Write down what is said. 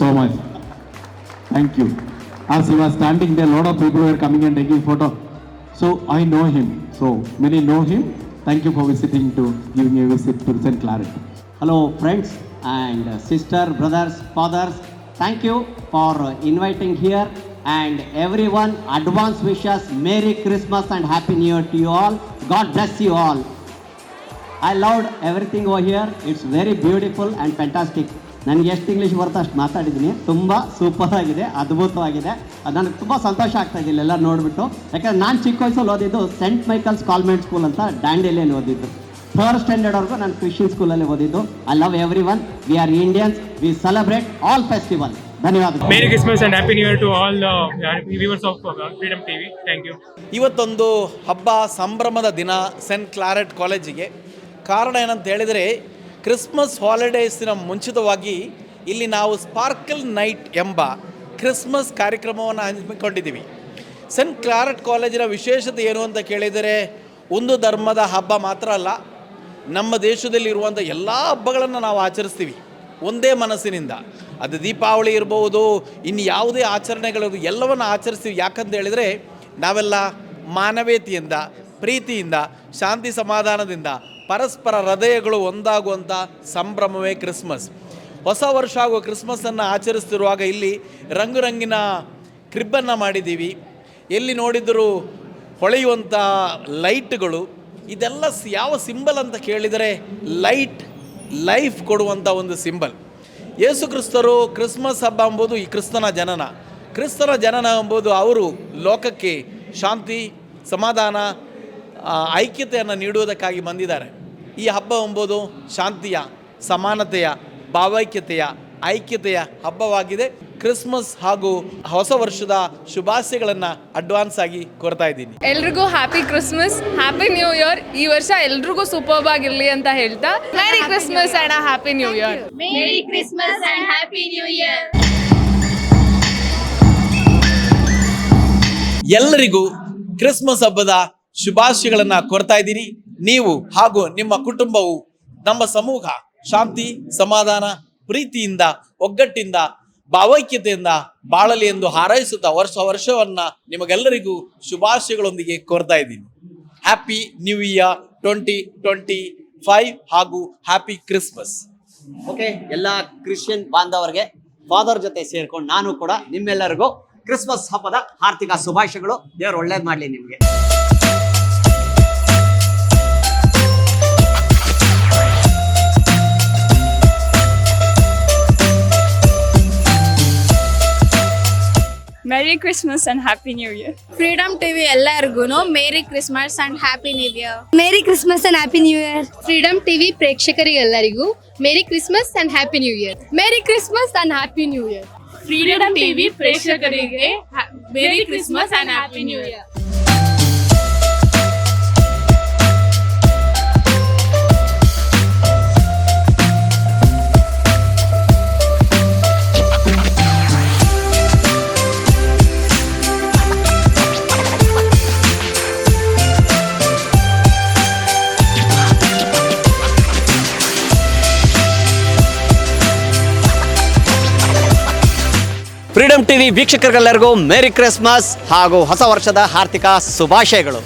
so much. Thank you. As he was standing there, a lot of people were coming and taking photo. So I know him. So many know him. Thank you for visiting to giving a visit to St. Claret. Hello friends and sister, brothers, fathers. Thank you for inviting here, and everyone advance wishes Merry Christmas and Happy New Year to you all. God bless you all. I loved everything over here. It's very beautiful and fantastic. ನನಗೆ ಎಷ್ಟು English ಬರುತ್ತೋ ಅಷ್ಟು ಮಾತಾಡಿದ್ದೀನಿ. ತುಂಬ super ಆಗಿದೆ, ಅದ್ಭುತವಾಗಿದೆ. ನನಗೆ ತುಂಬ ಸಂತೋಷ ಆಗ್ತಾ ಇದೆ ಇಲ್ಲೆಲ್ಲ ನೋಡಿಬಿಟ್ಟು. ಯಾಕಂದರೆ ನಾನು ಚಿಕ್ಕ ವಯಸ್ಸಲ್ಲಿ ಓದಿದ್ದು ಸೆಂಟ್ ಮೈಕಲ್ಸ್ ಕಾನ್ವೆಂಟ್ ಸ್ಕೂಲ್ ಅಂತ ಡ್ಯಾಂಡೇಲಿಯಲ್ಲಿ ಓದಿದ್ದು. 3rd ಸ್ಟ್ಯಾಂಡರ್ಡ್ವರೆಗೂ ನಾನು ಕ್ರಿಶ್ಚಿಯನ್ ಸ್ಕೂಲಲ್ಲಿ ಓದಿದ್ದು. I love everyone. We are Indians. We celebrate all festival. ಧನ್ಯವಾದಗಳು. Merry Christmas and happy new year to all viewers of Freedom TV. Thank you. ಇವತ್ತೊಂದು ಹಬ್ಬ ಸಂಭ್ರಮದ ದಿನ ಸೆಂಟ್ ಕ್ಲಾರೆಟ್ ಕಾಲೇಜಿಗೆ. ಕಾರಣ ಏನಂತ ಹೇಳಿದರೆ, ಕ್ರಿಸ್ಮಸ್ ಹಾಲಿಡೇಸಿನ ಮುಂಚಿತವಾಗಿ ಇಲ್ಲಿ ನಾವು ಸ್ಪಾರ್ಕಲ್ ನೈಟ್ ಎಂಬ ಕ್ರಿಸ್ಮಸ್ ಕಾರ್ಯಕ್ರಮವನ್ನು ಹಮ್ಮಿಕೊಂಡಿದ್ದೀವಿ. ಸೆಂಟ್ ಕ್ಲಾರೆಟ್ ಕಾಲೇಜಿನ ವಿಶೇಷತೆ ಏನು ಅಂತ ಕೇಳಿದರೆ, ಒಂದು ಧರ್ಮದ ಹಬ್ಬ ಮಾತ್ರ ಅಲ್ಲ, ನಮ್ಮ ದೇಶದಲ್ಲಿರುವಂಥ ಎಲ್ಲ ಹಬ್ಬಗಳನ್ನು ನಾವು ಆಚರಿಸ್ತೀವಿ ಒಂದೇ ಮನಸ್ಸಿನಿಂದ. ಅದು ದೀಪಾವಳಿ ಇರ್ಬೋದು, ಇನ್ನು ಯಾವುದೇ ಆಚರಣೆಗಳು ಎಲ್ಲವನ್ನು ಆಚರಿಸ್ತೀವಿ. ಯಾಕಂತ ಹೇಳಿದರೆ ನಾವೆಲ್ಲ ಮಾನವೀಯತೆಯಿಂದ, ಪ್ರೀತಿಯಿಂದ, ಶಾಂತಿ ಸಮಾಧಾನದಿಂದ ಪರಸ್ಪರ ಹೃದಯಗಳು ಒಂದಾಗುವಂಥ ಸಂಭ್ರಮವೇ ಕ್ರಿಸ್ಮಸ್. ಹೊಸ ವರ್ಷ ಹಾಗೂ ಕ್ರಿಸ್ಮಸ್ಸನ್ನು ಆಚರಿಸ್ತಿರುವಾಗ ಇಲ್ಲಿ ರಂಗುರಂಗಿನ ಕ್ರಿಬ್ಬನ್ನು ಮಾಡಿದ್ದೀವಿ. ಎಲ್ಲಿ ನೋಡಿದರೂ ಹೊಳೆಯುವಂಥ ಲೈಟ್ಗಳು. ಇದೆಲ್ಲ ಯಾವ ಸಿಂಬಲ್ ಅಂತ ಕೇಳಿದರೆ ಲೈಫ್ ಕೊಡುವಂಥ ಒಂದು ಸಿಂಬಲ್. ಯೇಸು ಕ್ರಿಸ್ತರು ಕ್ರಿಸ್ಮಸ್ ಹಬ್ಬ ಎಂಬುದು ಈ ಕ್ರಿಸ್ತನ ಜನನ ಎಂಬುದು ಅವರು ಲೋಕಕ್ಕೆ ಶಾಂತಿ, ಸಮಾಧಾನ, ಐಕ್ಯತೆಯನ್ನು ನೀಡುವುದಕ್ಕಾಗಿ ಬಂದಿದ್ದಾರೆ. ಈ ಹಬ್ಬ ಎಂಬುದು ಶಾಂತಿಯ, ಸಮಾನತೆಯ, ಭಾವೈಕ್ಯತೆಯ, ಐಕ್ಯತೆಯ ಹಬ್ಬವಾಗಿದೆ. ಕ್ರಿಸ್ಮಸ್ ಹಾಗೂ ಹೊಸ ವರ್ಷದ ಶುಭಾಶಯಗಳನ್ನು ಅಡ್ವಾನ್ಸ್ ಆಗಿ ಕೋರ್ತಾ ಇದ್ದೀನಿ. ಎಲ್ರಿಗೂ happy Christmas, happy new year. ಈ ವರ್ಷ ಎಲ್ರಿಗೂ ಸೂಪರ್ಬ್ ಆಗಿರಲಿ ಅಂತ ಹೇಳ್ತಾ ಮೇರಿ Christmas and happy new year. Merry Christmas and happy new year. ಎಲ್ಲರಿಗೂ ಕ್ರಿಸ್ಮಸ್ ಹಬ್ಬದ ಶುಭಾಶಯಗಳನ್ನು ಕೋರ್ತಾ ಇದ್ದೀನಿ. ನೀವು ಹಾಗೂ ನಿಮ್ಮ ಕುಟುಂಬವು, ನಮ್ಮ ಸಮೂಹ ಶಾಂತಿ, ಸಮಾಧಾನ, ಪ್ರೀತಿಯಿಂದ, ಒಗ್ಗಟ್ಟಿಂದ, ಭಾವೈಕ್ಯತೆಯಿಂದ ಬಾಳಲಿ ಎಂದು ಹಾರೈಸುತ್ತಾ ವರ್ಷವನ್ನು ನಿಮಗೆಲ್ಲರಿಗೂ ಶುಭಾಶಯಗಳೊಂದಿಗೆ ಕೋರ್ತಾ ಇದ್ದೀನಿ. ಹ್ಯಾಪಿ ನ್ಯೂ ಇಯರ್ 2025 ಹಾಗೂ ಹ್ಯಾಪಿ ಕ್ರಿಸ್ಮಸ್. ಓಕೆ, ಎಲ್ಲ ಕ್ರಿಶ್ಚಿಯನ್ ಬಾಂಧವರಿಗೆ ಫಾದರ್ ಜೊತೆ ಸೇರ್ಕೊಂಡು ನಾನು ಕೂಡ ನಿಮ್ಮೆಲ್ಲರಿಗೂ ಕ್ರಿಸ್ಮಸ್ ಹಬ್ಬದ ಆರ್ಥಿಕ ಶುಭಾಶಯಗಳು. ದೇವರು ಒಳ್ಳೇದು ಮಾಡಲಿ ನಿಮಗೆ. Merry Christmas and happy new year. Freedom TV ಎಲ್ಲರಿಗೂ merry Christmas and happy new year. Merry Christmas and happy new year. Freedom TV ಪ್ರೇಕ್ಷಕರಿಗೆಲ್ಲರಿಗೂ merry Christmas and happy new year. Merry Christmas and happy new year. Freedom TV ಪ್ರೇಕ್ಷಕರಿಗೆ merry Christmas and happy new year. Freedom TV ವೀಕ್ಷಕರಿಗೆಲ್ಲರಿಗೂ merry Christmas ಹಾಗೂ ಹೊಸ ವರ್ಷದ ಆರ್ಥಿಕ ಶುಭಾಶಯಗಳು.